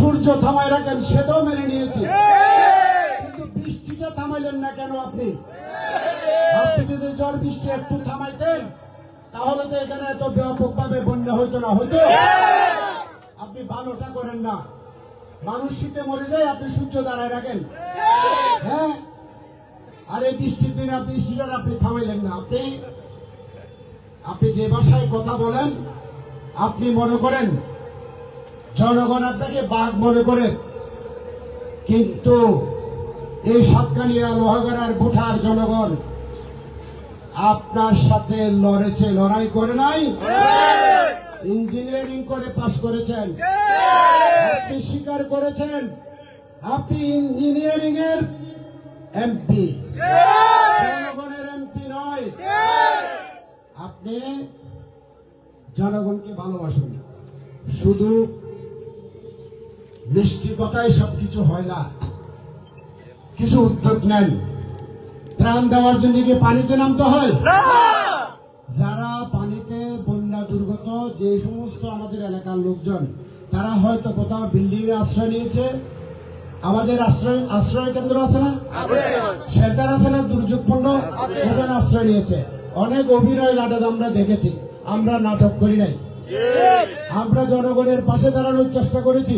সূর্য থামায় রাখেন সেটাও মেনে নিয়েছি, কিন্তু বৃষ্টিটা থামাইলেন না কেন আপনি? আপনি যদি ঝড় বৃষ্টি একটু থামাইতেন তাহলে তো এখানে এত ব্যাপকভাবে বন্যা হইতো না, হইতো? আপনি ভালোটা করেন না, মানুষ শীতে মরে যায়, আপনি সূর্য দাঁড়ায় রাখেন। হ্যাঁ, আর এই বৃষ্টির দিনে আপনি বৃষ্টিটা আপনি থামাইলেন না। আপনি যে ভাষায় কথা বলেন, আপনি মনে করেন জনগণ আপনাকে বাঘ মনে করে, কিন্তু এই সাতকানিয়া লোহাগাড়ার ভুটার জনগণ আপনার সাথে লড়েছে, লড়াই করে নাই। ইঞ্জিনিয়ারিং করে পাশ করেছেন, আপনি স্বীকার করেছেন আপনি ইঞ্জিনিয়ারিং এর এমপি, জনগণের এমপি নয়। আপনি জনগণকে ভালোবাসুন, শুধু মিষ্টি কথায় সবকিছু হয় না, কিছু উদ্যোগ নেন। ত্রাণ দেওয়ার জন্য কি পানিতে নামতে হয়? যারা পানিতে বন্যা দুর্গত যে সমস্ত আমাদের এলাকার লোকজন, তারা হয়তো কোথাও বিল্ডিং এ আশ্রয় নিয়েছে। আমাদের আশ্রয় কেন্দ্র আছে না, শেল্টার আছে না, দুর্যোগ পণ্য, ওখানে আশ্রয় নিয়েছে। অনেক অভিনয় নাটক আমরা দেখেছি, আমরা নাটক করি নাই, আমরা জনগণের পাশে দাঁড়ানোর চেষ্টা করেছি।